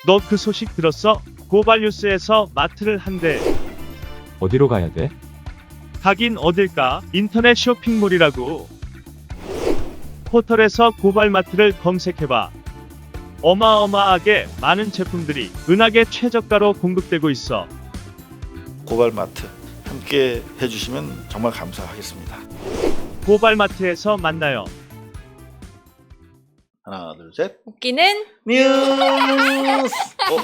너 그 소식 들었어? 고발뉴스에서 마트를 한대. 어디로 가야 돼? 가긴 어딜까? 인터넷 쇼핑몰이라고. 포털에서 고발마트를 검색해봐. 어마어마하게 많은 제품들이 은하계 최저가로 공급되고 있어. 고발마트 함께 해주시면 정말 감사하겠습니다. 고발마트에서 만나요. 하나, 둘, 셋. 웃기는 뉴스.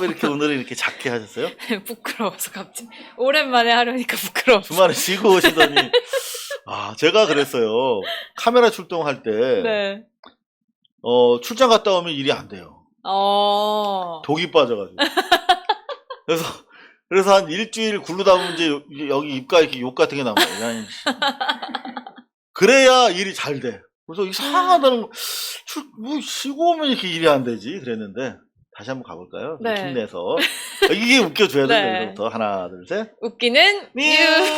왜 이렇게 오늘은 이렇게 작게 하셨어요? 부끄러워서 갑자기 오랜만에 하려니까 부끄러워서. 주말에 쉬고 오시더니 제가 그랬어요. 카메라 출동할 때 네. 출장 갔다 오면 일이 안 돼요. 독이 빠져가지고. 그래서 한 일주일 굴르다 보면 이제 여기 입가에 이렇게 욕 같은 게 나와요. 그래야 일이 잘 돼. 그래서 이상하다는 거, 뭐 쉬고 오면 이렇게 일이 안 되지 그랬는데 다시 한번 가볼까요? 네. 힘내서 이게 웃겨줘야 돼요. 네. 여기서부터 하나, 둘, 셋. 웃기는 뉴스.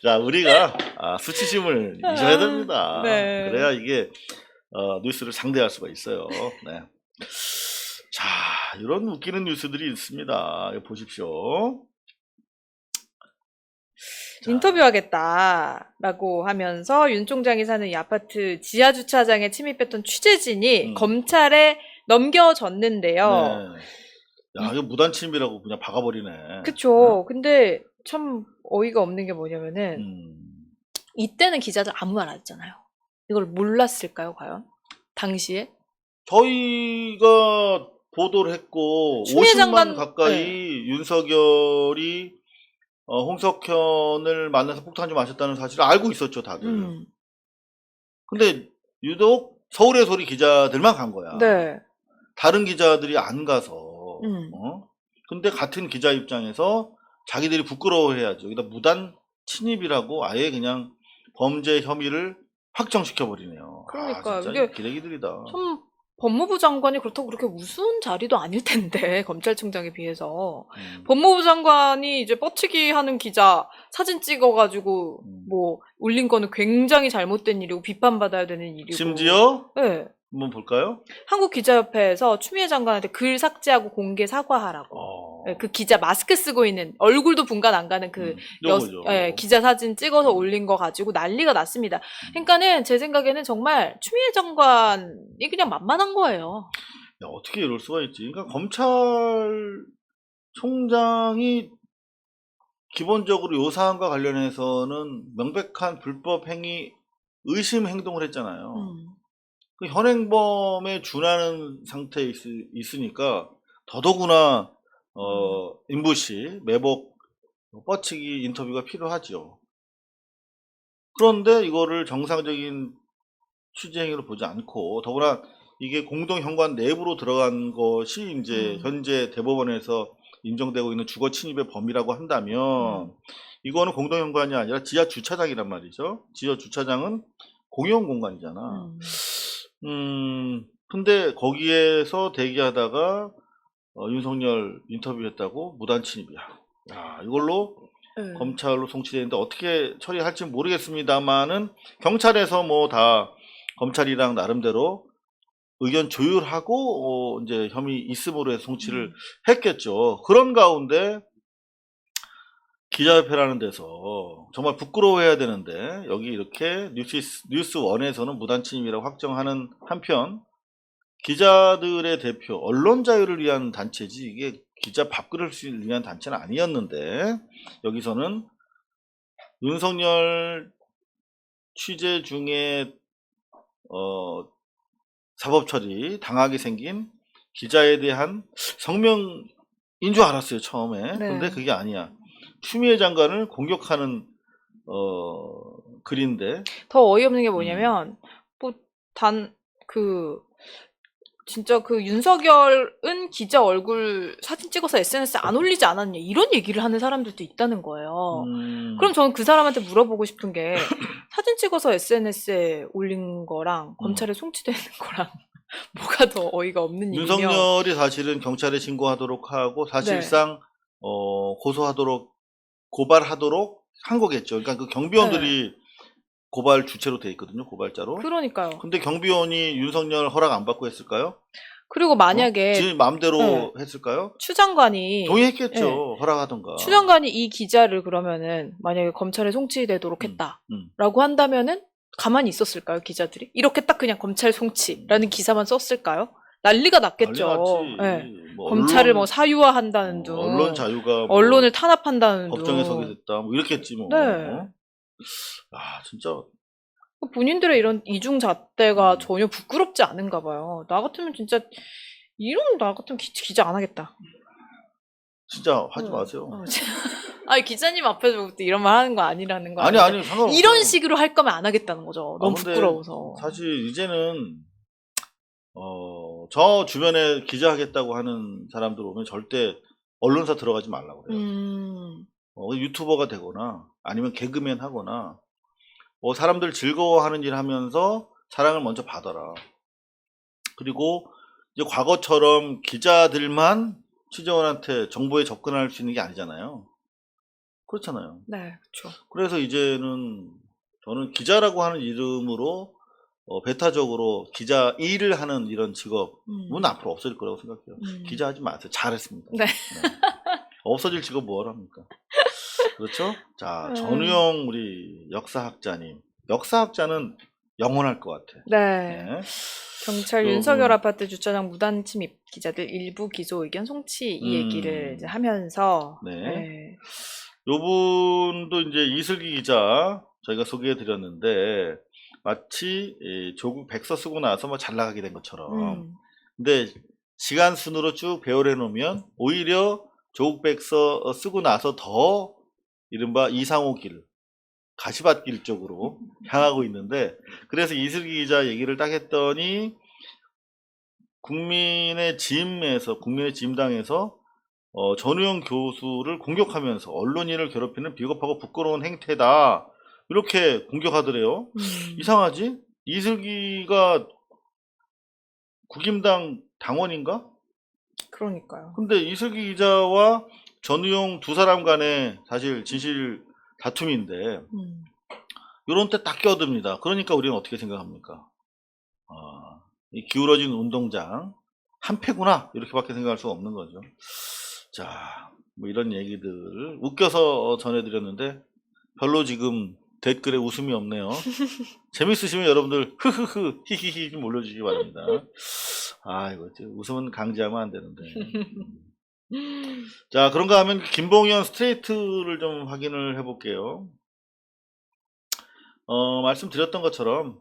자, 우리가 수치심을 잊어야 됩니다. 네. 그래야 이게 뉴스를 상대할 수가 있어요. 네. 자, 이런 웃기는 뉴스들이 있습니다. 이거 보십시오. 자. 인터뷰하겠다라고 하면서 윤 총장이 사는 이 아파트 지하 주차장에 침입했던 취재진이 검찰에 넘겨졌는데요. 네. 야, 이거 무단 침입이라고 그냥 박아버리네. 그쵸. 근데 참 어이가 없는 게 뭐냐면은 이때는 기자들 아무 말 안 했잖아요. 이걸 몰랐을까요, 과연? 당시에? 저희가 보도를 했고 추미애 50만 장관, 가까이 네. 윤석열이 홍석현을 만나서 폭탄 좀 마셨다는 사실을 알고 있었죠, 다들. 근데 유독 서울의 소리 기자들만 간 거야. 네. 다른 기자들이 안 가서. 근데 같은 기자 입장에서 자기들이 부끄러워해야죠. 여기다 무단 침입이라고 아예 그냥 범죄 혐의를 확정시켜 버리네요. 그러니까요. 진짜 이게 기레기들이다. 참 법무부 장관이 그렇다고 그렇게 우스운 자리도 아닐 텐데 검찰총장에 비해서 법무부 장관이 이제 뻗치기 하는 기자 사진 찍어가지고 뭐 올린 거는 굉장히 잘못된 일이고 비판받아야 되는 일이고. 심지어 네. 한번 볼까요? 한국기자협회에서 추미애 장관한테 글 삭제하고 공개 사과하라고. 네, 그 기자 마스크 쓰고 있는 얼굴도 분간 안 가는 그 요거죠. 기자 사진 찍어서 올린 거 가지고 난리가 났습니다. 그러니까는 제 생각에는 정말 추미애 장관이 그냥 만만한 거예요. 야, 어떻게 이럴 수가 있지? 그러니까 검찰총장이 기본적으로 요 사안과 관련해서는 명백한 불법 행위 의심 행동을 했잖아요. 그 현행범에 준하는 상태에 있으니까 더더구나 인부씨 매복 뻗치기 인터뷰가 필요하죠. 그런데 이거를 정상적인 취재 행위로 보지 않고 더구나 이게 공동현관 내부로 들어간 것이 이제 현재 대법원에서 인정되고 있는 주거 침입의 범위라고 한다면 이거는 공동현관이 아니라 지하 주차장이란 말이죠. 지하 주차장은 공용 공간이잖아. 근데 거기에서 대기하다가 윤석열 인터뷰했다고 무단 침입이야. 야, 이걸로 검찰로 송치되는데 어떻게 처리할지 모르겠습니다만은 경찰에서 뭐 다 검찰이랑 나름대로 의견 조율하고 이제 혐의 있음으로 해서 송치를 했겠죠. 그런 가운데 기자협회라는 데서 정말 부끄러워해야 되는데 여기 이렇게 뉴스원에서는 무단 침입이라고 확정하는 한편 기자들의 대표 언론 자유를 위한 단체지 이게 기자 밥그릇을 위한 단체는 아니었는데 여기서는 윤석열 취재 중에 사법처리 당하게 생긴 기자에 대한 성명인 줄 알았어요 처음에. 근데 그게 아니야. 추미애 장관을 공격하는 글인데 더 어이없는 게 뭐냐면 진짜 그 윤석열은 기자 얼굴 사진 찍어서 SNS에 안 올리지 않았냐 이런 얘기를 하는 사람들도 있다는 거예요. 그럼 저는 그 사람한테 물어보고 싶은 게 사진 찍어서 SNS에 올린 거랑 검찰에 송치되는 거랑 뭐가 더 어이가 없는 일이며 윤석열이 사실은 경찰에 신고하도록 하고 사실상 고발하도록 한 거겠죠. 그러니까 그 경비원들이 고발 주체로 돼 있거든요. 고발자로. 그러니까요. 근데 경비원이 윤석열 허락 안 받고 했을까요? 그리고 만약에 지 마음대로 네. 했을까요? 추 장관이 동의했겠죠. 허락하던가. 추 장관이 이 기자를 그러면은 만약에 검찰에 송치되도록 했다라고 한다면은 가만히 있었을까요, 기자들이? 이렇게 딱 그냥 검찰 송치라는 기사만 썼을까요? 난리가 났겠죠. 난리 났지. 네. 뭐 검찰을 뭐 사유화한다는 둥, 언론 자유가 뭐 언론을 탄압한다는 법정에 둥. 서게 됐다. 뭐 이렇겠지 뭐. 네. 아 진짜 본인들의 이런 이중잣대가 전혀 부끄럽지 않은가 봐요. 나 같으면 진짜 나 같으면 기자 안 하겠다. 진짜 하지 마세요. 아니 기자님 앞에서 이런 말 하는 거 아니라는 거 아니 아니에요? 상관없어요. 이런 식으로 할 거면 안 하겠다는 거죠. 너무 근데 부끄러워서. 사실 이제는 저 주변에 기자 하겠다고 하는 사람들 오면 절대 언론사 들어가지 말라고 그래요. 유튜버가 되거나 아니면 개그맨 하거나 사람들 즐거워하는 일 하면서 사랑을 먼저 받아라. 그리고 이제 과거처럼 기자들만 취재원한테 정보에 접근할 수 있는 게 아니잖아요. 그렇잖아요. 네, 그렇죠. 그래서 이제는 저는 기자라고 하는 이름으로 배타적으로 기자 일을 하는 이런 직업은 앞으로 없어질 거라고 생각해요. 기자 하지 마세요. 잘했습니다. 네. 없어질 직업 뭐하러 합니까? 그렇죠? 자, 전우영 우리 역사학자님. 역사학자는 영원할 것 같아. 네. 네. 경찰 윤석열 아파트 주차장 무단 침입 기자들 일부 기소 의견 송치 이 얘기를 이제 하면서 네. 요분도 이제 이슬기 기자 저희가 소개해 드렸는데 마치 조국 백서 쓰고 나서 뭐 잘 나가게 된 것처럼 근데 시간 순으로 쭉 배열해 놓으면 오히려 조국 백서 쓰고 나서 더 이른바 이상호길 가시밭길 쪽으로 향하고 있는데 그래서 이슬기 기자 얘기를 딱 했더니 국민의 짐당에서 전우영 교수를 공격하면서 언론인을 괴롭히는 비겁하고 부끄러운 행태다 이렇게 공격하더래요. 이상하지? 이슬기가 국임당 당원인가? 그러니까요. 근데 이슬기 기자와 전우용 두 사람 간에 사실 진실 다툼인데 이런 때 딱 껴듭니다. 그러니까 우리는 어떻게 생각합니까? 이 기울어진 운동장 한패구나 이렇게밖에 생각할 수가 없는 거죠. 자, 뭐 이런 얘기들 웃겨서 전해드렸는데 별로 지금 댓글에 웃음이 없네요. 재밌으시면 여러분들 흐흐흐 히히히 좀 올려주시기 바랍니다. 이거 웃음은 강제하면 안 되는데. 자, 그런가 하면 김봉현 스트레이트를 좀 확인을 해볼게요. 말씀드렸던 것처럼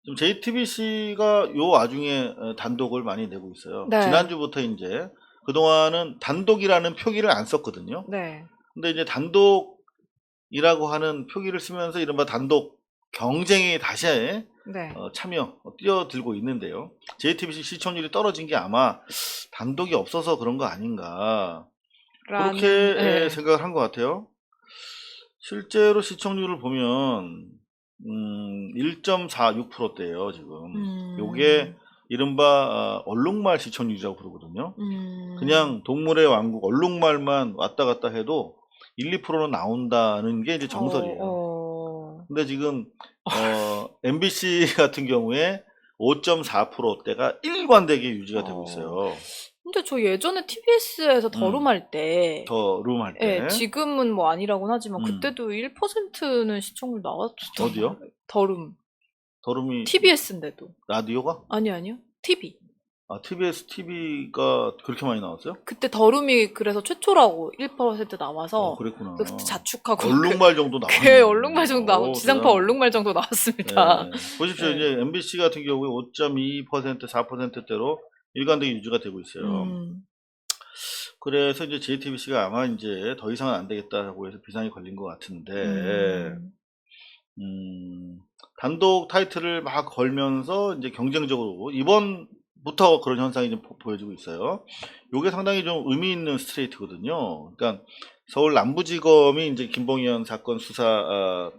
좀 JTBC가 요 와중에 단독을 많이 내고 있어요. 네. 지난주부터 이제 그동안은 단독이라는 표기를 안 썼거든요. 네. 근데 이제 단독이라고 하는 표기를 쓰면서 이른바 단독 경쟁에 다시 뛰어들고 있는데요. JTBC 시청률이 떨어진 게 아마 단독이 없어서 그런 거 아닌가 그렇게 생각을 한 것 같아요. 실제로 시청률을 보면 1.46%대예요 지금. 요게 이른바 얼룩말 시청률이라고 그러거든요. 그냥 동물의 왕국 얼룩말만 왔다 갔다 해도 1, 2%는 나온다는 게 이제 정설이에요. 근데 지금 MBC 같은 경우에 5.4%대가 일관되게 유지가 되고 있어요. 근데 저 예전에 TBS에서 더룸할 때, 지금은 뭐 아니라고는 하지만 그때도 1%는 시청률 나왔었던 어디요? 더룸이 TBS인데도. 라디오가? 아니요. TV. TBS TV가 그렇게 많이 나왔어요? 그때 더룸이 그래서 최초라고 1% 나와서 그랬구나. 그때 자축하고 얼룩말 정도 나왔네. 얼룩말 정도 나오고 지상파 얼룩말 정도 나왔습니다. 보십시오. 이제 MBC 같은 경우에 5.2%, 4%대로 일관되게 유지가 되고 있어요. 그래서 이제 JTBC가 아마 이제 더 이상은 안 되겠다고 해서 비상이 걸린 것 같은데, 단독 타이틀을 막 걸면서 이제 경쟁적으로 이번부터 그런 현상이 좀 보여지고 있어요. 요게 상당히 좀 의미 있는 스트레이트거든요. 그러니까 서울 남부지검이 이제 김봉현 사건 수사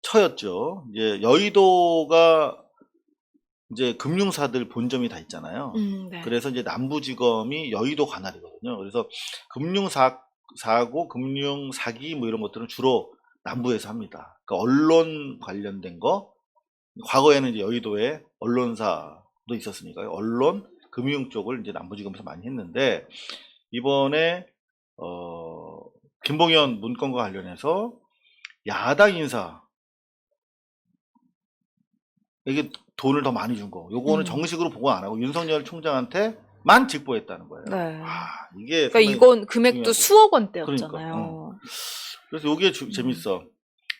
처였죠. 이제 여의도가 이제 금융사들 본점이 다 있잖아요. 네. 그래서 이제 남부지검이 여의도 관할이거든요. 그래서 금융사고, 금융사기 뭐 이런 것들은 주로 남부에서 합니다. 그러니까 언론 관련된 거, 과거에는 이제 여의도에 언론사 있었으니까요. 언론, 금융 쪽을 이제 남부지검에서 많이 했는데 이번에 김봉현 문건과 관련해서 야당 인사에게 돈을 더 많이 준 거. 요거는 정식으로 보고 안 하고 윤석열 총장한테만 직보했다는 거예요. 네. 이게 그러니까 이건 금액도 중요하죠. 수억 원대였잖아요. 그래서 요게 재밌어.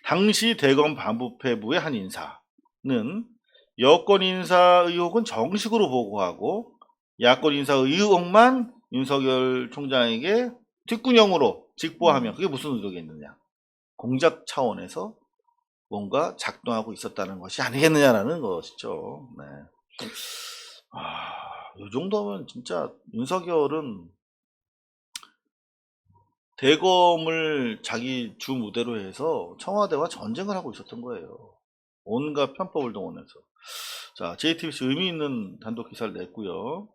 당시 대검 반부패부의 한 인사는 여권 인사 의혹은 정식으로 보고하고 야권 인사 의혹만 윤석열 총장에게 뒷구녕으로 직보하면 그게 무슨 의도겠느냐. 공작 차원에서 뭔가 작동하고 있었다는 것이 아니겠느냐라는 것이죠. 네. 이 정도면 진짜 윤석열은 대검을 자기 주 무대로 해서 청와대와 전쟁을 하고 있었던 거예요. 온갖 편법을 동원해서. 자, JTBC 의미 있는 단독 기사를 냈고요.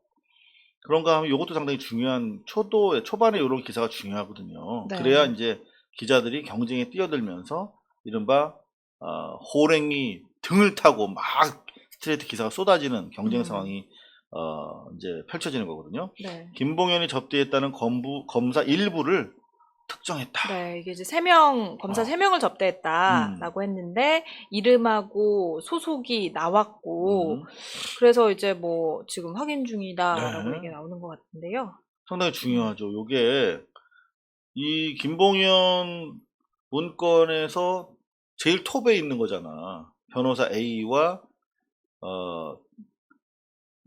그런가 하면 이것도 상당히 중요한 초반에 이런 기사가 중요하거든요. 네. 그래야 이제 기자들이 경쟁에 뛰어들면서 이른바 호랭이 등을 타고 막 스트레이트 기사가 쏟아지는 경쟁 상황이 이제 펼쳐지는 거거든요. 네. 김봉현이 접대했다는 검사 일부를 특정했다. 네, 이게 이제 검사 3명을 접대했다라고 했는데, 이름하고 소속이 나왔고, 그래서 이제 뭐, 지금 확인 중이다라고 네. 얘기 나오는 것 같은데요. 상당히 중요하죠. 요게, 이 김봉현 문건에서 제일 톱에 있는 거잖아. 변호사 A와,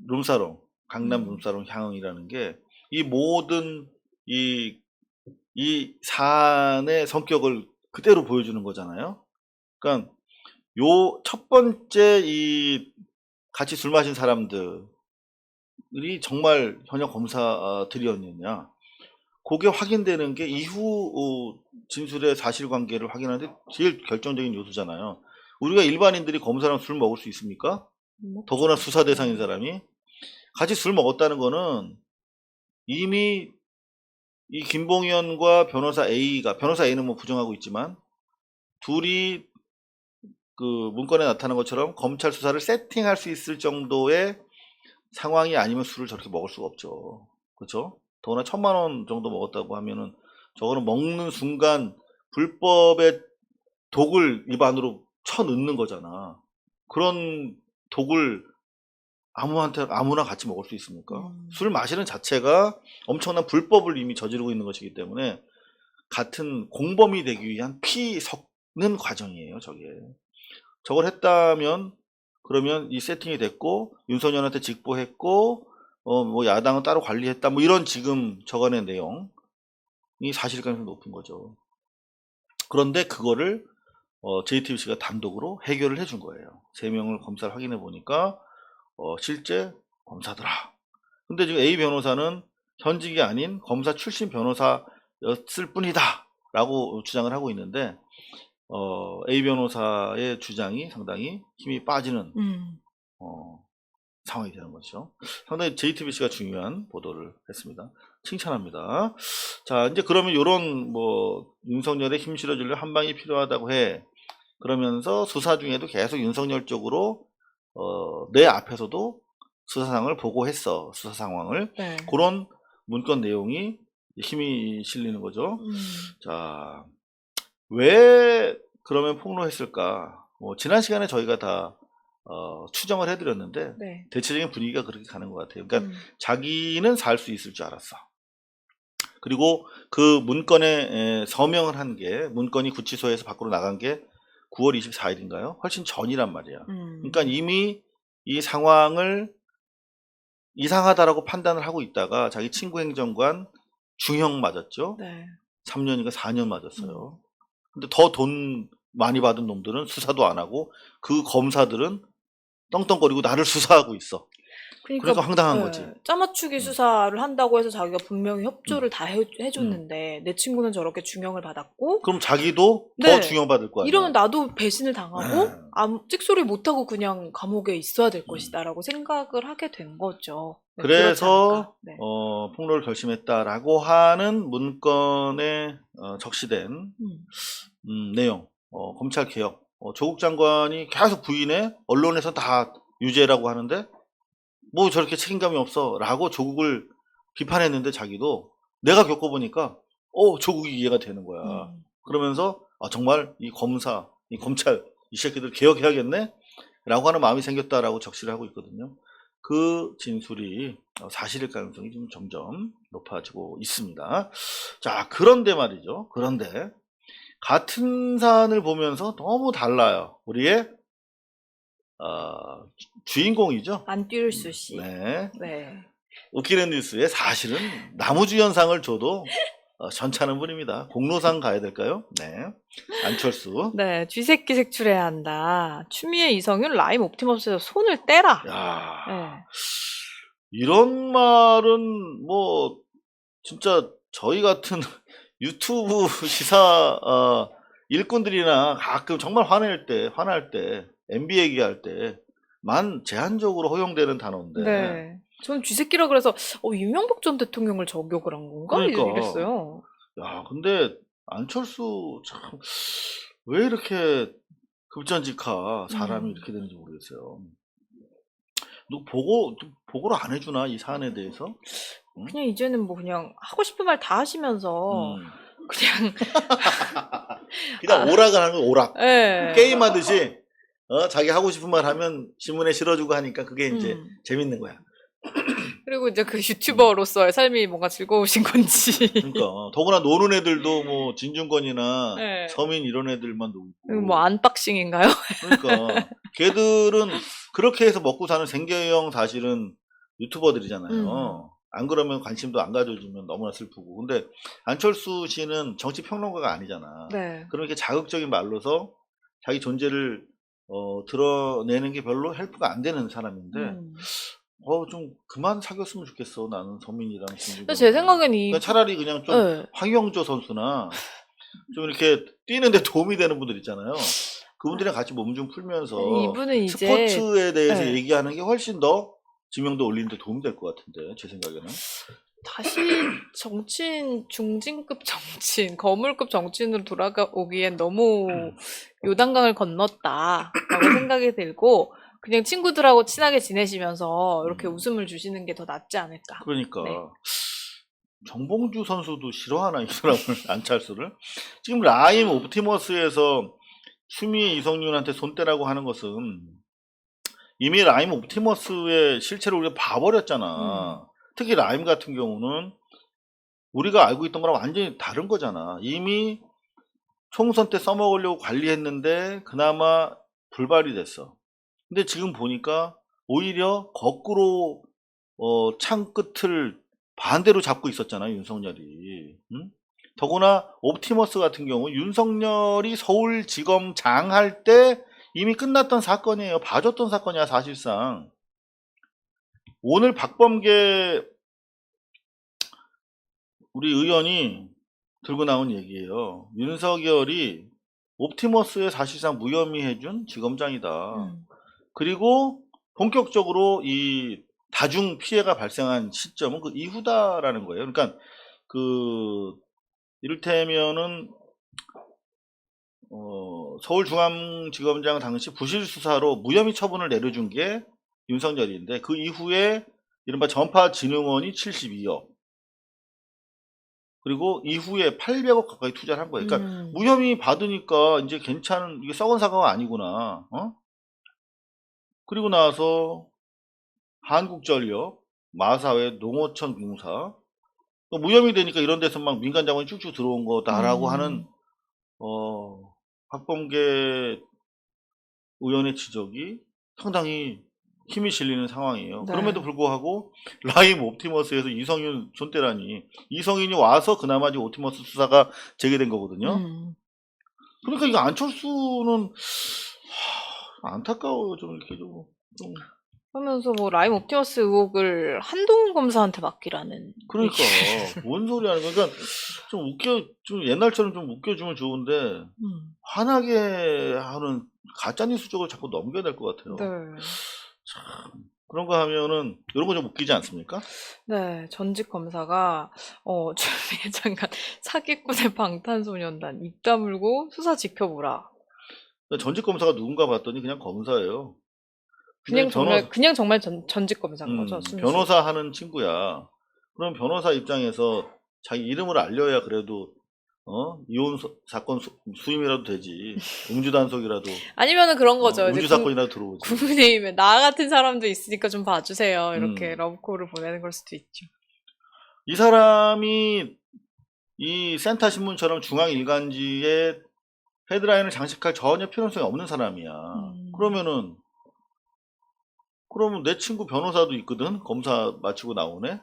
룸사롱, 강남 룸사롱 향응이라는 게, 이 모든, 이 사안의 성격을 그대로 보여주는 거잖아요. 그러니까 요 첫 번째 이 같이 술 마신 사람들이 정말 현역 검사들이었느냐. 그게 확인되는 게 이후 진술의 사실관계를 확인하는데 제일 결정적인 요소잖아요. 우리가 일반인들이 검사랑 술 먹을 수 있습니까? 더구나 수사 대상인 사람이. 같이 술 먹었다는 거는 이미 이 김봉현과 변호사 A는 뭐 부정하고 있지만 둘이 그 문건에 나타난 것처럼 검찰 수사를 세팅할 수 있을 정도의 상황이 아니면 술을 저렇게 먹을 수가 없죠. 그렇죠? 더구나 1,000만 원 정도 먹었다고 하면은 저거는 먹는 순간 불법의 독을 입안으로 쳐넣는 거잖아. 그런 독을 아무나 같이 먹을 수 있습니까? 술 마시는 자체가 엄청난 불법을 이미 저지르고 있는 것이기 때문에 같은 공범이 되기 위한 피 섞는 과정이에요, 저게. 저걸 했다면 그러면 이 세팅이 됐고 윤석열한테 직보했고 뭐 야당은 따로 관리했다 뭐 이런 지금 적어낸 내용이 사실 가능성이 높은 거죠. 그런데 그거를 JTBC가 단독으로 해결을 해준 거예요. 3명을 검사를 확인해 보니까 실제 검사더라. 근데 지금 A 변호사는 현직이 아닌 검사 출신 변호사였을 뿐이다 라고 주장을 하고 있는데 A 변호사의 주장이 상당히 힘이 빠지는 상황이 되는 거죠. 상당히 JTBC가 중요한 보도를 했습니다. 칭찬합니다. 자, 이제 그러면 요런 뭐 윤석열에 힘 실어주려 한 방이 필요하다고 해. 그러면서 수사 중에도 계속 윤석열 쪽으로 내 앞에서도 수사 상황을 보고했어. 수사 상황을. 네. 그런 문건 내용이 힘이 실리는 거죠. 자, 왜 그러면 폭로했을까? 뭐 지난 시간에 저희가 다 추정을 해드렸는데 네. 대체적인 분위기가 그렇게 가는 것 같아요. 그러니까 자기는 살 수 있을 줄 알았어. 그리고 그 문건에 서명을 한 게 문건이 구치소에서 밖으로 나간 게 9월 24일인가요? 훨씬 전이란 말이야. 그러니까 이미 이 상황을 이상하다라고 판단을 하고 있다가 자기 친구 행정관 중형 맞았죠. 네. 3년인가 4년 맞았어요. 근데 더 돈 많이 받은 놈들은 수사도 안 하고 그 검사들은 떵떵거리고 나를 수사하고 있어. 그러니까 황당한 거지. 짜맞추기 수사를 한다고 해서 자기가 분명히 협조를 다 해줬는데 내 친구는 저렇게 중형을 받았고 그럼 자기도 네. 더 중형받을 거야. 이러면 나도 배신을 당하고 찍소리 못하고 그냥 감옥에 있어야 될 것이다 라고 생각을 하게 된 거죠. 네, 그래서 네. 폭로를 결심했다라고 하는 문건에 적시된 내용, 검찰개혁, 조국 장관이 계속 부인해 언론에서 다 유죄라고 하는데 뭐 저렇게 책임감이 없어라고 조국을 비판했는데 자기도 내가 겪어보니까 조국이 이해가 되는 거야. 그러면서 정말 이 검사, 이 검찰 이 새끼들 개혁해야겠네 라고 하는 마음이 생겼다라고 적시를 하고 있거든요. 그 진술이 사실일 가능성이 좀 점점 높아지고 있습니다. 자, 그런데 말이죠. 그런데 같은 사안을 보면서 너무 달라요. 우리의 주인공이죠. 안듈수 씨. 네. 네. 웃기는 뉴스에 사실은 나무주연상을 줘도 전차는 분입니다. 공로상 가야 될까요? 네. 안철수. 네, 쥐새끼 색출해야 한다. 추미애 이성윤 라임 옵티머스에서 손을 떼라. 야, 네. 이런 말은 뭐 진짜 저희 같은 유튜브 시사 일꾼들이나 가끔 정말 화날 때 MB 얘기할 때만 제한적으로 허용되는 단어인데. 네. 저는 쥐새끼라 그래서 이명박 전 대통령을 저격을 한 건가? 그러니까. 이랬어요. 야, 근데 안철수 참 왜 이렇게 급전직하 사람이 이렇게 되는지 모르겠어요. 너 보고를 안 해주나 이 사안에 대해서? 응? 그냥 이제는 뭐 그냥 하고 싶은 말 다 하시면서 그냥 그냥 오락을 하는 거 오락. 네. 게임하듯이 자기 하고 싶은 말 하면 신문에 실어주고 하니까 그게 이제 재밌는 거야. 그리고 이제 그 유튜버로서의 삶이 뭔가 즐거우신 건지. 그러니까 더구나 노는 애들도 뭐 진중권이나 네. 서민 이런 애들만 놀고. 뭐 안박싱인가요? 그러니까 걔들은 그렇게 해서 먹고 사는 생계형 사실은 유튜버들이잖아요. 안 그러면 관심도 안 가져주면 너무나 슬프고. 근데 안철수 씨는 정치 평론가가 아니잖아. 네. 그럼 이렇게 자극적인 말로서 자기 존재를 드러내는 게 별로 헬프가 안 되는 사람인데 좀 그만 사귀었으면 좋겠어. 나는 서민이랑 진중권. 제 생각엔 그러니까 차라리 그냥 좀 네. 황영조 선수나 좀 이렇게 뛰는데 도움이 되는 분들 있잖아요. 그분들이랑 같이 몸 좀 풀면서 이분은 이제 스포츠에 대해서 네. 얘기하는 게 훨씬 더 지명도 올리는 데 도움이 될 것 같은데 제 생각에는. 다시 정치인, 중진급 정치인, 거물급 정치인으로 돌아오기엔 너무 요단강을 건넜다라고 생각이 들고 그냥 친구들하고 친하게 지내시면서 이렇게 웃음을 주시는 게 더 낫지 않을까. 그러니까 네. 정봉주 선수도 싫어하나 이 사람을 안철수를. 지금 라임 옵티머스에서 추미애 이성윤한테 손대라고 하는 것은 이미 라임 옵티머스의 실체를 우리가 봐버렸잖아. 특히 라임 같은 경우는 우리가 알고 있던 거랑 완전히 다른 거잖아. 이미 총선 때 써먹으려고 관리했는데 그나마 불발이 됐어. 근데 지금 보니까 오히려 거꾸로 창 끝을 반대로 잡고 있었잖아 윤석열이. 응? 더구나 옵티머스 같은 경우 윤석열이 서울지검장 할 때 이미 끝났던 사건이에요. 봐줬던 사건이야 사실상. 오늘 박범계 우리 의원이 들고 나온 얘기예요. 윤석열이 옵티머스에 사실상 무혐의 해준 지검장이다. 그리고 본격적으로 이 다중 피해가 발생한 시점은 그 이후다라는 거예요. 그러니까 이를테면은 서울중앙지검장 당시 부실수사로 무혐의 처분을 내려준 게 윤석열인데 그 이후에 이른바 전파진흥원이 72억 그리고 이후에 800억 가까이 투자를 한 거예요. 그러니까 무혐의 받으니까 이제 괜찮은 이게 썩은 사과가 아니구나. 그리고 나서 한국전력, 마사회, 농어촌 공사 무혐의 되니까 이런 데서 막 민간 자본이 쭉쭉 들어온 거다라고 하는 박범계 의원의 지적이 상당히 힘이 실리는 상황이에요. 네. 그럼에도 불구하고 라임 옵티머스에서 이성윤 손대라니 이성윤이 와서 그나마 옵티머스 수사가 재개된 거거든요. 그러니까 이거 안철수는 안타까워요. 좀 이렇게 좀. 하면서 뭐 라임 옵티머스 의혹을 한동훈 검사한테 맡기라는. 그러니까 뭔 소리 하는 거야. 그러니까 좀 옛날처럼 좀 웃겨주면 좋은데 화나게 하는 가짜뉴스 쪽을 자꾸 넘겨야 될 것 같아요. 네. 참 그런 거 하면은 이런 거 좀 웃기지 않습니까? 네, 전직 검사가 추미애 장관 사기꾼의 방탄소년단 입 다물고 수사 지켜보라. 전직 검사가 누군가 봤더니 그냥 검사예요. 그냥 근데 그냥 정말 전직 검사인 거죠. 순수. 변호사 하는 친구야. 그럼 변호사 입장에서 자기 이름을 알려야 그래도 이혼 사건 수임이라도 되지. 음주 단속이라도. 아니면은 그런 거죠. 이제 음주 사건이라도 들어오지. 국민의힘에 나 같은 사람도 있으니까 좀 봐주세요. 이렇게 음. 러브콜을 보내는 걸 수도 있죠. 이 사람이 이 센터 신문처럼 중앙 일간지에 헤드라인을 장식할 전혀 필요성이 없는 사람이야. 그러면 내 친구 변호사도 있거든. 검사 마치고 나오네.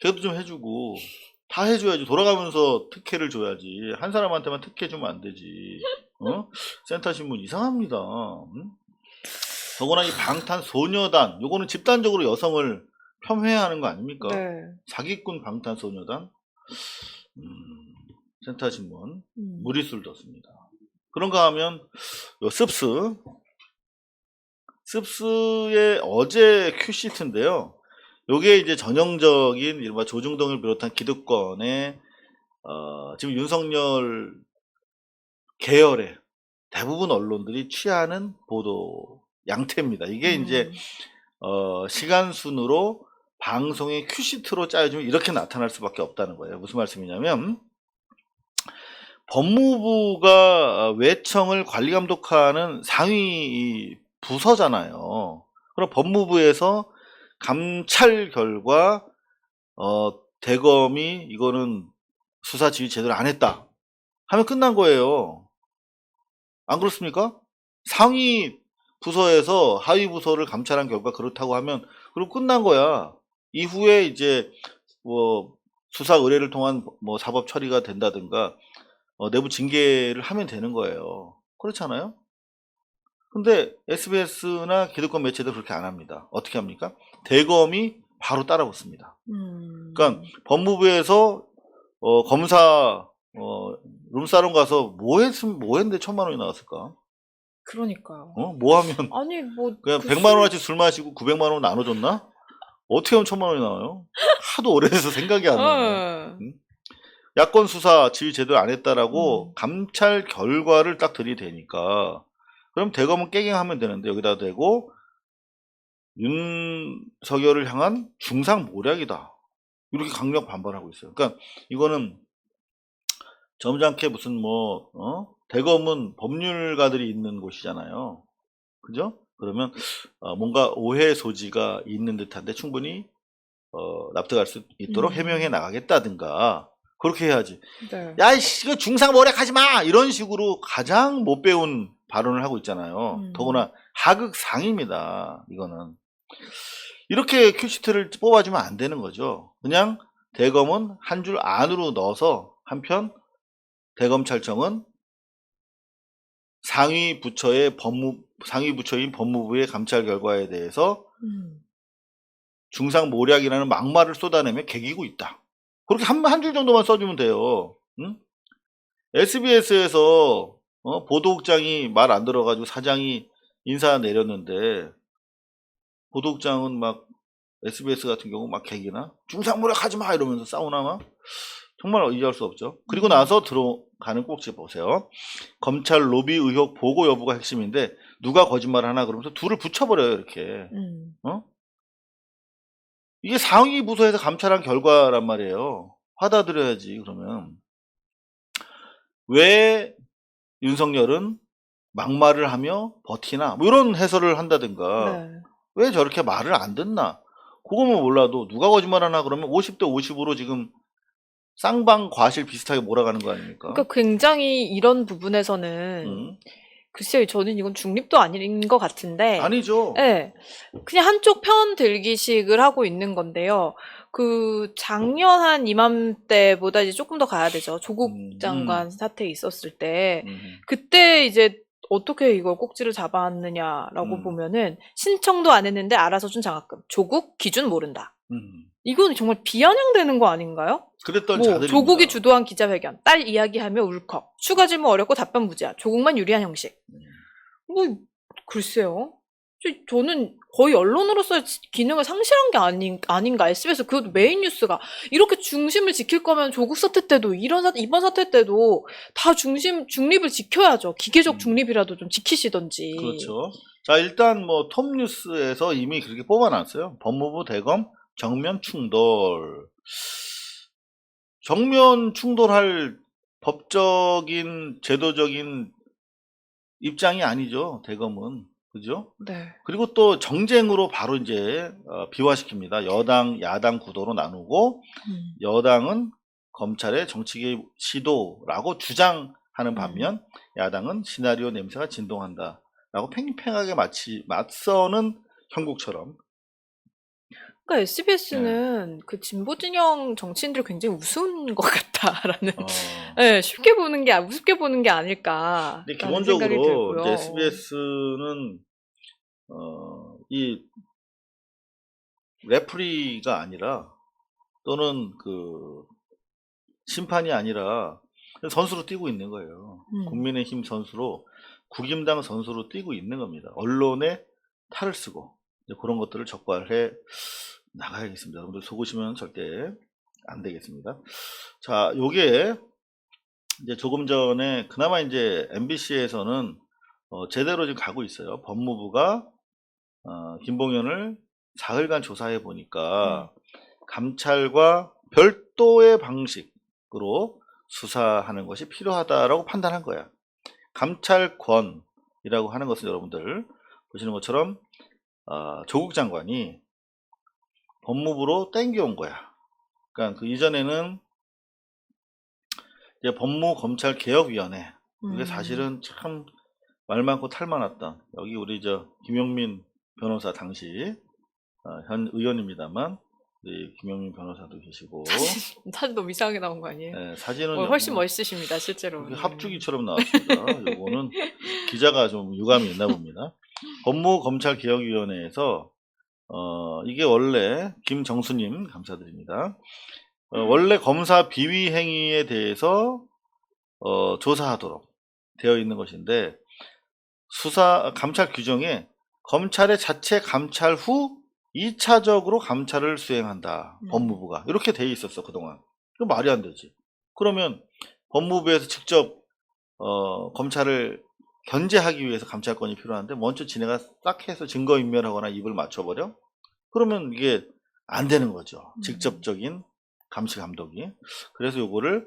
걔도 좀 해주고 다 해줘야지. 돌아가면서 특혜를 줘야지. 한 사람한테만 특혜 주면 안 되지. 센터 신문 이상합니다. 응? 더구나 이 방탄소녀단, 요거는 집단적으로 여성을 폄훼하는 거 아닙니까? 네. 사기꾼 방탄소녀단. 센터 신문 무리수를 뒀습니다. 그런가 하면 요 습스의 어제 큐시트인데요. 요게 이제 전형적인 이른바 조중동을 비롯한 기득권의 지금 윤석열 계열의 대부분 언론들이 취하는 보도 양태입니다. 이게 이제 시간 순으로 방송의 큐시트로 짜여지면 이렇게 나타날 수밖에 없다는 거예요. 무슨 말씀이냐면 법무부가 외청을 관리 감독하는 상위 부서잖아요. 그럼 법무부에서 감찰 결과 대검이 이거는 수사 지휘 제대로 안 했다 하면 끝난 거예요. 안 그렇습니까? 상위 부서에서 하위 부서를 감찰한 결과 그렇다고 하면 그럼 끝난 거야. 이후에 이제 뭐 수사 의뢰를 통한 뭐 사법 처리가 된다든가 내부 징계를 하면 되는 거예요. 그렇잖아요? 근데 SBS나 기득권 매체도 그렇게 안 합니다. 어떻게 합니까? 대검이 바로 따라붙습니다. 그러니까 법무부에서 검사 룸사롱 가서 뭐 했는데 1,000만 원이 나왔을까? 그러니까요. 뭐 하면 아니 뭐 그냥 100만 원어치 술 마시고 900만 원 나눠줬나? 어떻게 하면 1,000만 원이 나와요? 하도 오래돼서 생각이 안 나네. 야권 수사 지휘 제대로 안 했다라고 감찰 결과를 딱 들이대니까 그럼 대검은 깨갱하면 되는데 여기다 대고 윤석열을 향한 중상모략이다. 이렇게 강력 반발하고 있어요. 그러니까 이거는 점잖게 무슨 대검은 법률가들이 있는 곳이잖아요. 그죠? 그러면 뭔가 오해 소지가 있는 듯한데 충분히 납득할 수 있도록 해명해 나가겠다든가 그렇게 해야지. 네. 야, 이거 중상모략하지 마! 이런 식으로 가장 못 배운 발언을 하고 있잖아요. 더구나 하극 상입니다. 이거는. 이렇게 큐시트를 뽑아주면 안 되는 거죠. 그냥 대검은 한 줄 안으로 넣어서 한편 대검찰청은 상위 부처인 법무부의 감찰 결과에 대해서 중상모략이라는 막말을 쏟아내며 개기고 있다. 그렇게 한 줄 정도만 써주면 돼요. 응? SBS에서 보도국장이 말 안 들어가지고 사장이 인사 내렸는데 보도국장은 막 SBS 같은 경우 막 개기나 중상모략 하지 마 이러면서 싸우나 막 정말 이해할 수 없죠. 그리고 나서 들어가는 꼭지 보세요. 검찰 로비 의혹 보고 여부가 핵심인데 누가 거짓말하나 그러면서 둘을 붙여버려요 이렇게. 이게 상위 부서에서 감찰한 결과란 말이에요. 받아들여야지. 그러면 왜 윤석열은 막말을 하며 버티나 뭐 이런 해설을 한다든가 네. 왜 저렇게 말을 안 듣나 그거면 몰라도 누가 거짓말하나 그러면 50대 50으로 지금 쌍방 과실 비슷하게 몰아가는 거 아닙니까? 그러니까 굉장히 이런 부분에서는 글쎄요, 저는 이건 중립도 아닌 것 같은데. 아니죠. 네. 그냥 한쪽 편 들기식을 하고 있는 건데요. 그 작년 한 이맘때보다 이제 조금 더 가야 되죠. 조국 장관 사태 있었을 때 그때 이제 어떻게 이걸 꼭지를 잡았느냐라고 보면은 신청도 안 했는데 알아서 준 장학금. 조국 기준 모른다. 이건 정말 비아냥되는 거 아닌가요? 그랬던 뭐 자들입니다. 조국이 주도한 기자회견, 딸 이야기하며 울컥, 추가 질문 어렵고 답변 무제한, 조국만 유리한 형식. 뭐 글쎄요. 저는 거의 언론으로서의 기능을 상실한 게 아닌가. SBS 그것도 메인 뉴스가 이렇게 중심을 지킬 거면 조국 사태 때도 이번 사태 때도 다 중립을 지켜야죠. 기계적 중립이라도 좀 지키시던지. 그렇죠. 자, 일단 뭐 톱뉴스에서 이미 그렇게 뽑아놨어요. 법무부 대검 정면 충돌. 정면 충돌할 법적인 제도적인 입장이 아니죠. 대검은. 그죠? 네. 그리고 또 정쟁으로 바로 이제 비화시킵니다. 여당, 야당 구도로 나누고 여당은 검찰의 정치 개입 시도라고 주장하는 반면 야당은 시나리오 냄새가 진동한다라고 팽팽하게 맞서는 형국처럼. 그러니까 SBS는 그 진보 진영 정치인들 굉장히 우스운 것 같다라는 네, 쉽게 보는 게 우습게 보는 게 아닐까. 근데 기본적으로 이제 SBS는 이 레프리가 아니라 또는 그 심판이 아니라 선수로 뛰고 있는 거예요. 국민의힘 선수로 국임당 선수로 뛰고 있는 겁니다. 언론에 탈을 쓰고 그런 것들을 적발해 나가야겠습니다. 여러분들 속으시면 절대 안 되겠습니다. 자, 요게 이제 조금 전에 그나마 이제 MBC에서는 제대로 지금 가고 있어요. 법무부가 김봉현을 사흘간 조사해 보니까 감찰과 별도의 방식으로 수사하는 것이 필요하다라고 판단한 거야. 감찰권이라고 하는 것은 여러분들 보시는 것처럼 조국 장관이 법무부로 땡겨온 거야. 그러니까 그 이전에는 이제 법무검찰개혁위원회, 이게 사실은 참 말 많고 탈 많았던, 여기 우리 김용민 변호사 당시 현 의원입니다.만 우리 김용민 변호사도 계시고 사진 너무 이상하게 나온 거 아니에요? 네, 사진은 훨씬 멋있으십니다 실제로. 합주기처럼 나왔습니다. 요거는 기자가 좀 유감이 있나 봅니다. 법무검찰개혁위원회에서 이게 원래 김정수님 감사드립니다. 원래 검사 비위 행위에 대해서 조사하도록 되어 있는 것인데 감찰 규정에 검찰의 자체 감찰 후 2차적으로 감찰을 수행한다. 법무부가 이렇게 돼 있었어 그동안. 그 말이 안 되지. 그러면 법무부에서 직접 검찰을 견제하기 위해서 감찰권이 필요한데 먼저 지네가 싹 해서 증거인멸하거나 입을 맞춰버려? 그러면 이게 안 되는 거죠. 직접적인 감시 감독이. 그래서 요거를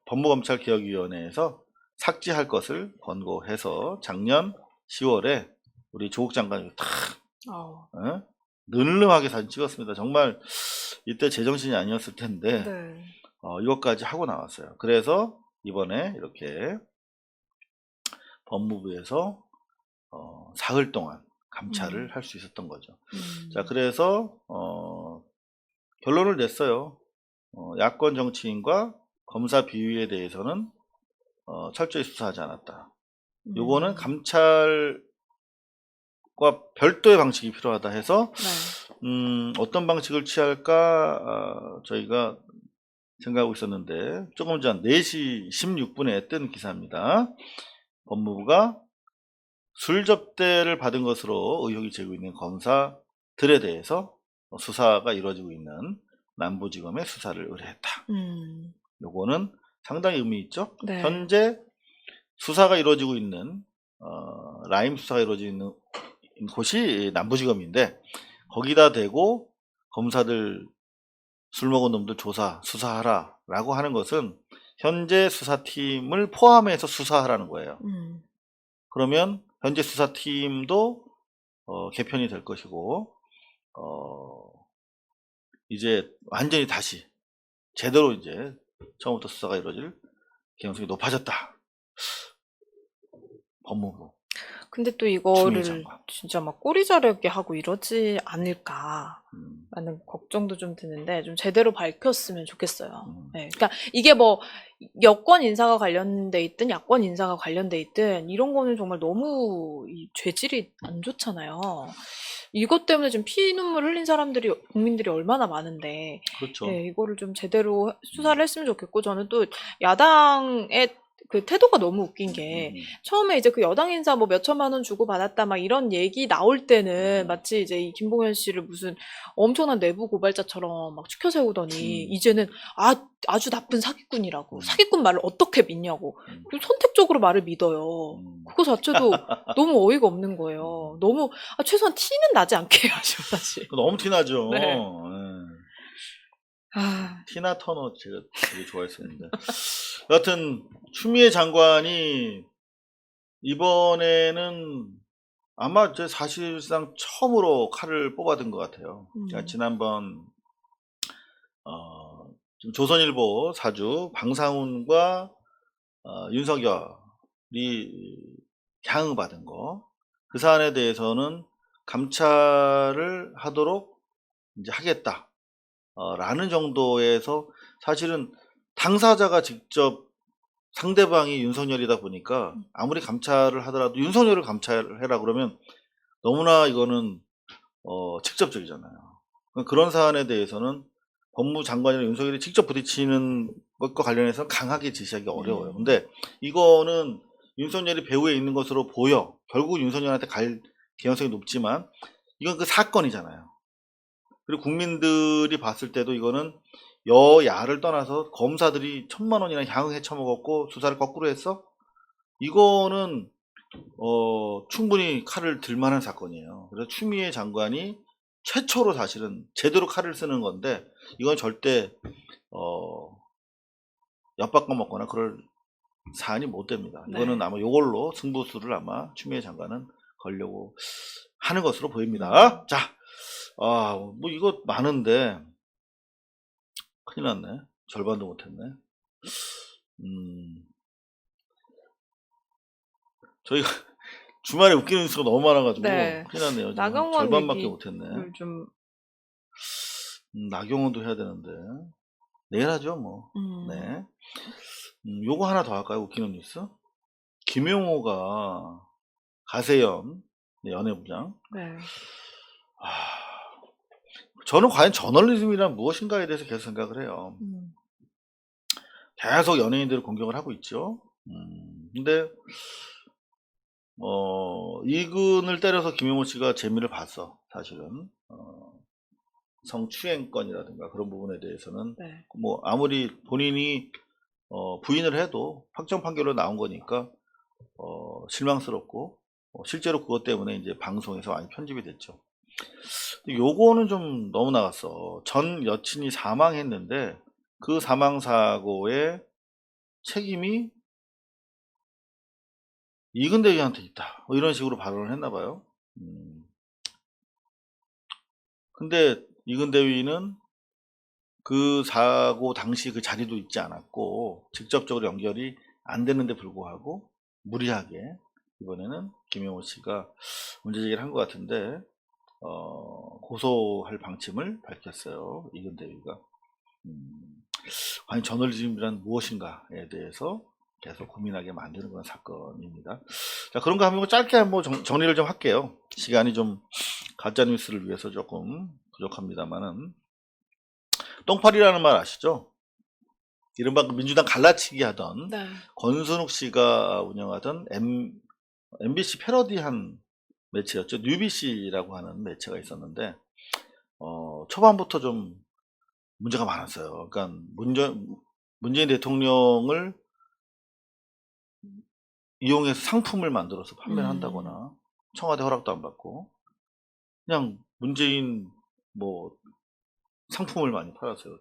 법무검찰개혁위원회에서 삭제할 것을 권고해서 작년 10월에 우리 조국 장관이 탁 늘름하게 사진 찍었습니다. 정말 이때 제정신이 아니었을 텐데 네. 이것까지 하고 나왔어요. 그래서 이번에 이렇게 법무부에서 사흘 동안 감찰을 할 수 있었던 거죠. 자, 그래서 결론을 냈어요. 야권 정치인과 검사 비위에 대해서는 철저히 수사하지 않았다. 요거는 감찰과 별도의 방식이 필요하다 해서 어떤 방식을 취할까 저희가 생각하고 있었는데 조금 전 4시 16분에 뜬 기사입니다. 법무부가 술 접대를 받은 것으로 의혹이 제기되고 있는 검사들에 대해서 수사가 이루어지고 있는 남부지검에 수사를 의뢰했다. 요거는 상당히 의미 있죠. 네. 현재 수사가 이루어지고 있는 라임 수사가 이루어지고 있는 곳이 남부지검인데 거기다 대고 검사들 술 먹은 놈들 수사하라 라고 하는 것은 현재 수사팀을 포함해서 수사하라는 거예요. 그러면 현재 수사팀도 개편이 될 것이고 이제 완전히 다시 제대로 이제 처음부터 수사가 이루어질 가능성이 높아졌다. 법무부. 근데 또 이거를 진짜 막 꼬리 자르게 하고 이러지 않을까라는 걱정도 좀 드는데 좀 제대로 밝혔으면 좋겠어요. 네. 그러니까 이게 뭐 여권 인사가 관련돼 있든 야권 인사가 관련돼 있든 이런 거는 정말 너무 죄질이 안 좋잖아요. 이것 때문에 지금 피눈물 흘린 국민들이 얼마나 많은데 그렇죠. 네, 이거를 좀 제대로 수사를 했으면 좋겠고 저는 또 야당의 그 태도가 너무 웃긴 게 처음에 이제 그 여당 인사 뭐 몇 천만 원 주고 받았다 막 이런 얘기 나올 때는 마치 이제 이 김봉현 씨를 무슨 엄청난 내부 고발자처럼 막 추켜 세우더니 이제는 아주 나쁜 사기꾼이라고 사기꾼 말을 어떻게 믿냐고 그리고 선택적으로 말을 믿어요. 그거 자체도 너무 어이가 없는 거예요. 너무 최소한 티는 나지 않게 해야죠 사실. 너무 티나죠. 네. 예. 아, 티나 터너 제가 되게 좋아했었는데. 여하튼 추미애 장관이 이번에는 아마 제 사실상 처음으로 칼을 뽑아든 것 같아요. 그러니까 지난번 지금 조선일보 사주 방상훈과 윤석열이 향응받은 거, 그 사안에 대해서는 감찰을 하도록 이제 하겠다. 라는 정도에서 사실은 당사자가 직접 상대방이 윤석열이다 보니까 아무리 감찰을 하더라도 윤석열을 감찰해라 그러면 너무나 이거는 직접적이잖아요. 그런 사안에 대해서는 법무장관이나 윤석열이 직접 부딪히는 것과 관련해서 강하게 지시하기 어려워요. 근데 이거는 윤석열이 배후에 있는 것으로 보여. 결국 윤석열한테 갈 개연성이 높지만 이건 그 사건이잖아요. 그리고 국민들이 봤을 때도 이거는 여야를 떠나서 검사들이 1,000만 원이나 향응해 처먹었고 수사를 거꾸로 했어? 이거는 충분히 칼을 들 만한 사건이에요. 그래서 추미애 장관이 최초로 사실은 제대로 칼을 쓰는 건데 이건 절대 엿바꿔 먹거나 그럴 사안이 못 됩니다. 이거는 아마 이걸로 승부수를 아마 추미애 장관은 걸려고 하는 것으로 보입니다. 자, 뭐 이거 많은데 큰일 났네. 절반도 못했네. 저희가 주말에 웃기는 뉴스가 너무 많아가지고 네. 큰일 났네요. 나경원 절반밖에 얘기를 못했네. 좀 나경원도 해야 되는데 내일 하죠 뭐. 네. 요거 하나 더 할까요? 웃기는 뉴스. 김용호가 가세연 연예부장. 네. 저는 과연 저널리즘이란 무엇인가에 대해서 계속 생각을 해요. 계속 연예인들을 공격을 하고 있죠. 근데 이근을 때려서 김용호 씨가 재미를 봤어. 사실은 성추행건이라든가 그런 부분에 대해서는 뭐 아무리 본인이 부인을 해도 확정 판결로 나온 거니까 실망스럽고 실제로 그것 때문에 이제 방송에서 많이 편집이 됐죠. 요거는 좀 너무 나갔어. 전 여친이 사망했는데 그 사망 사고의 책임이 이근대위한테 있다. 뭐 이런 식으로 발언을 했나 봐요. 근데 이근대위는 그 사고 당시 그 자리도 있지 않았고 직접적으로 연결이 안 되는데 불구하고 무리하게 이번에는 김용호 씨가 문제제기를 한 것 같은데 고소할 방침을 밝혔어요. 이근대위가. 과연 저널리즘이란 무엇인가에 대해서 계속 고민하게 만드는 그런 사건입니다. 자, 그런 거 한번 짧게 한번 정리를 좀 할게요. 시간이 좀 가짜뉴스를 위해서 조금 부족합니다만은. 똥파리라는 말 아시죠? 이른바 민주당 갈라치기 하던 권순욱 씨가 운영하던 MBC 패러디한 매체였죠. 뉴비씨라고 하는 매체가 있었는데 초반부터 좀 문제가 많았어요. 그러니까 문재인 대통령을 이용해서 상품을 만들어서 판매를 한다거나 청와대 허락도 안 받고 그냥 문재인 뭐 상품을 많이 팔았어요.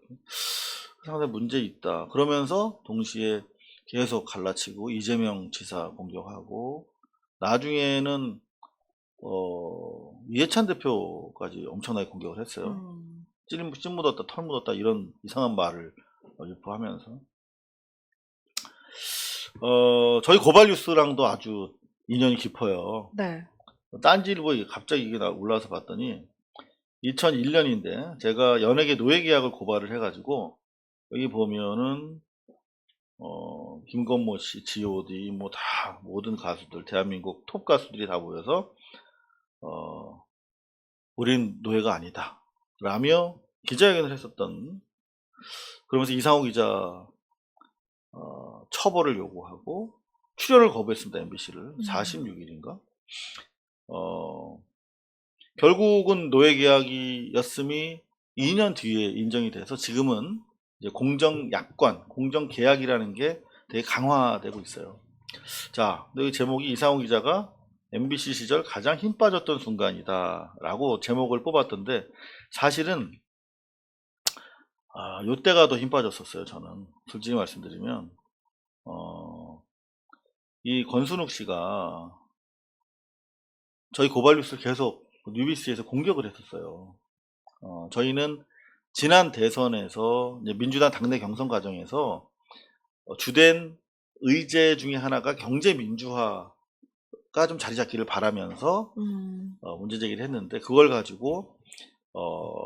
상당히 문제 있다. 그러면서 동시에 계속 갈라치고 이재명 지사 공격하고 나중에는 이해찬 대표까지 엄청나게 공격을 했어요. 찐 묻었다 털 묻었다 이런 이상한 말을 유포하면서 저희 고발뉴스랑도 아주 인연이 깊어요. 딴지일보에 갑자기 이게 올라와서 봤더니 2001년인데 제가 연예계 노예계약을 고발을 해가지고 여기 보면은 김건모 씨, G.O.D 뭐 다 모든 가수들 대한민국 톱 가수들이 다 모여서 우린 노예가 아니다 라며 기자회견을 했었던, 그러면서 이상호 기자 처벌을 요구하고 출연을 거부했습니다. MBC를 46일인가. 결국은 노예계약이었음이 2년 뒤에 인정이 돼서 지금은 이제 공정약관, 공정계약이라는 게 되게 강화되고 있어요. 자, 여기 제목이 이상호 기자가 MBC 시절 가장 힘 빠졌던 순간이다 라고 제목을 뽑았던데, 사실은 요때가 더 힘 빠졌었어요. 저는 솔직히 말씀드리면 이 권순욱 씨가 저희 고발뉴스를 계속 뉴비스에서 공격을 했었어요. 저희는 지난 대선에서 이제 민주당 당내 경선 과정에서 주된 의제 중에 하나가 경제 민주화가 좀 자리 잡기를 바라면서 문제 제기를 했는데, 그걸 가지고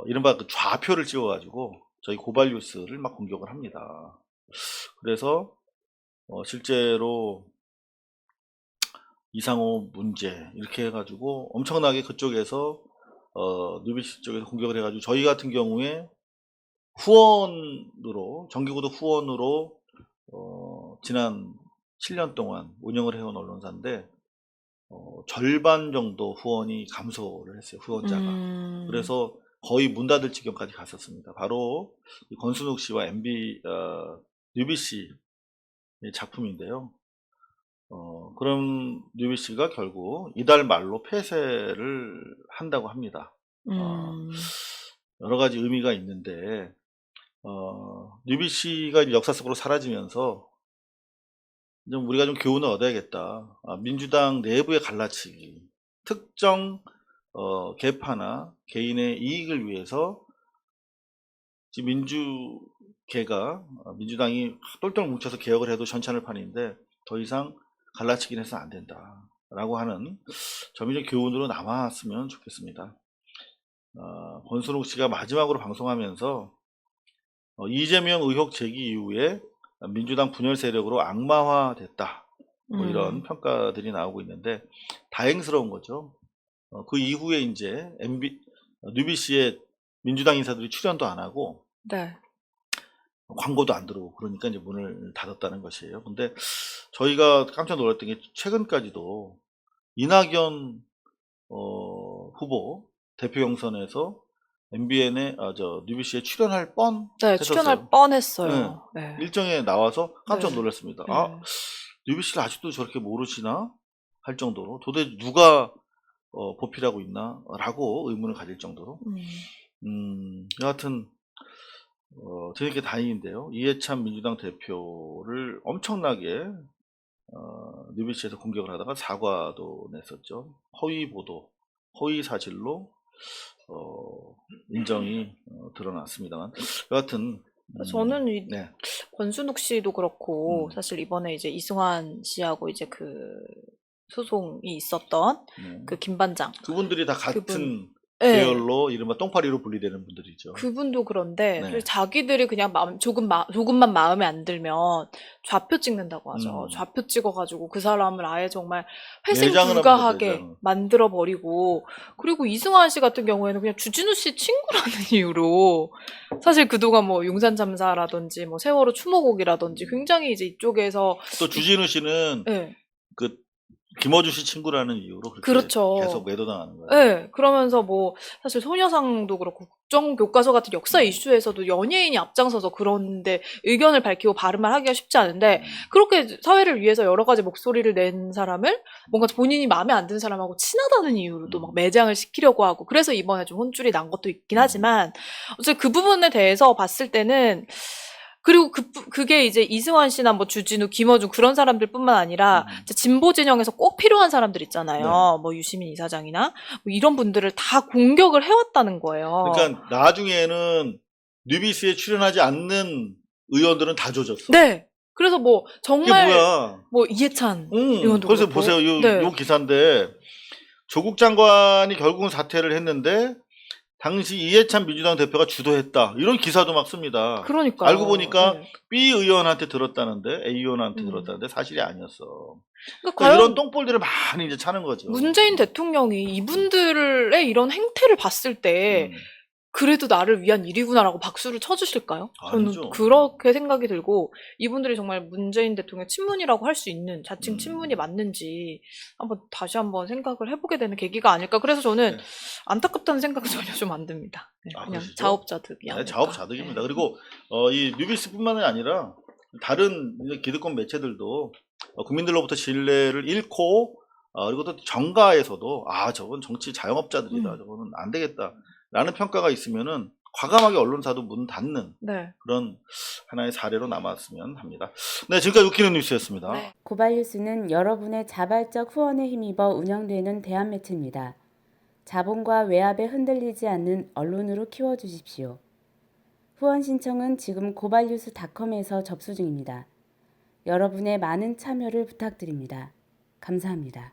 이른바 그 좌표를 찍어가지고 저희 고발뉴스를 막 공격을 합니다. 그래서 실제로 이상호 문제 이렇게 해가지고 엄청나게 그쪽에서 뉴비스 쪽에서 공격을 해가지고, 저희 같은 경우에 후원으로, 정기구도 후원으로 지난 7년 동안 운영을 해온 언론사인데 절반 정도 후원이 감소를 했어요. 후원자가. 그래서 거의 문 닫을 지경까지 갔었습니다. 바로 권순욱 씨와 뉴비씨 작품인데요. 그럼 뉴비씨가 결국 이달 말로 폐쇄를 한다고 합니다. 여러 가지 의미가 있는데, 뉴비씨가 역사 속으로 사라지면서 좀 우리가 좀 교훈을 얻어야겠다. 민주당 내부의 갈라치기, 특정 계파나 개인의 이익을 위해서 지금 민주당이 똘똘 뭉쳐서 개혁을 해도 전찬을 판인데 더 이상 갈라치기는 해서는 안 된다라고 하는 점이 좀 교훈으로 남았으면 좋겠습니다. 권순욱 씨가 마지막으로 방송하면서 이재명 의혹 제기 이후에 민주당 분열 세력으로 악마화됐다, 뭐 이런 평가들이 나오고 있는데, 다행스러운 거죠. 그 이후에 이제 뉴비씨에 민주당 인사들이 출연도 안 하고 네. 광고도 안 들어오고, 그러니까 이제 문을 닫았다는 것이에요. 근데 저희가 깜짝 놀랐던 게 최근까지도 이낙연 후보 대표 경선에서 MBN에 뉴비씨에 출연할 뻔 네, 했었어요. 출연할 뻔했어요. 네. 일정에 나와서 깜짝 놀랐습니다. 네. 뉴비씨를 아직도 저렇게 모르시나 할 정도로, 도대체 누가 보필하고 있나 라고 의문을 가질 정도로. 여하튼 되게 다행인데요. 이해찬 민주당 대표를 엄청나게 뉴비씨에서 공격을 하다가 사과도 냈었죠. 허위 보도, 허위 사실로 인정이 드러났습니다만, 여하튼 저는 네. 권순욱 씨도 그렇고 사실 이번에 이제 이승환 씨하고 이제 그 소송이 있었던 그 김반장, 그분들이 다 같은 네. 계열로 이른바 똥파리로 분리되는 분들이죠. 그분도 그런데 네. 자기들이 그냥 조금만 마음에 안 들면 좌표 찍는다고 하죠. 좌표 찍어가지고 그 사람을 아예 정말 회생 내장을 불가하게 합니다, 내장. 만들어버리고, 그리고 이승환 씨 같은 경우에는 그냥 주진우 씨 친구라는 이유로 사실 그동안 뭐 용산 참사라든지 뭐 세월호 추모곡이라든지 굉장히 이제 이쪽에서 또 주진우 씨는 네. 그 김어준 씨 친구라는 이유로 그렇게 그렇죠. 계속 매도당하는 거예요. 네, 그러면서 뭐 사실 소녀상도 그렇고 국정교과서 같은 역사 이슈에서도 연예인이 앞장서서 그런데 의견을 밝히고 발음을 하기가 쉽지 않은데, 그렇게 사회를 위해서 여러 가지 목소리를 낸 사람을 뭔가 본인이 마음에 안 드는 사람하고 친하다는 이유로도 막 매장을 시키려고 하고, 그래서 이번에 좀 혼쭐이 난 것도 있긴 하지만, 어쨌든 그 부분에 대해서 봤을 때는, 그리고 그게 이제 이승환 씨나 뭐 주진우, 김어준 그런 사람들뿐만 아니라 이제 진보 진영에서 꼭 필요한 사람들 있잖아요. 네. 뭐 유시민 이사장이나 뭐 이런 분들을 다 공격을 해왔다는 거예요. 그러니까 나중에는 뉴비스에 출연하지 않는 의원들은 다 조졌어. 네. 그래서 뭐 이게 정말 뭐야? 뭐 이해찬 의원도 그래서 그렇고. 보세요. 네. 요 기사인데, 조국 장관이 결국은 사퇴를 했는데 당시 이해찬 민주당 대표가 주도했다, 이런 기사도 막 씁니다. 그러니까요. 알고 보니까 네. B 의원한테 들었다는데, A 의원한테 들었다는데 사실이 아니었어. 그러니까 그러니까 이런 과연 똥볼들을 많이 이제 차는 거죠. 문재인 대통령이 이분들의 이런 행태를 봤을 때 그래도 나를 위한 일이구나라고 박수를 쳐주실까요? 저는 아니죠. 그렇게 생각이 들고 이분들이 정말 문재인 대통령 친문이라고 할 수 있는 자칭 친문이 맞는지 다시 한번 생각을 해보게 되는 계기가 아닐까. 그래서 저는 네. 안타깝다는 생각은 전혀 좀 안 듭니다. 네, 아, 그냥 그러시죠? 자업자득이 네, 아닐까. 자업자득입니다. 그리고 이 뉴비스뿐만이 아니라 다른 이제 기득권 매체들도 국민들로부터 신뢰를 잃고 그리고 또 정가에서도 저건 정치 자영업자들이다. 저거는 안 되겠다라는 평가가 있으면은 과감하게 언론사도 문 닫는 네. 그런 하나의 사례로 남았으면 합니다. 네, 지금까지 웃기는 뉴스였습니다. 네. 고발뉴스는 여러분의 자발적 후원에 힘입어 운영되는 대한매체입니다. 자본과 외압에 흔들리지 않는 언론으로 키워주십시오. 후원 신청은 지금 고발뉴스닷컴에서 접수 중입니다. 여러분의 많은 참여를 부탁드립니다. 감사합니다.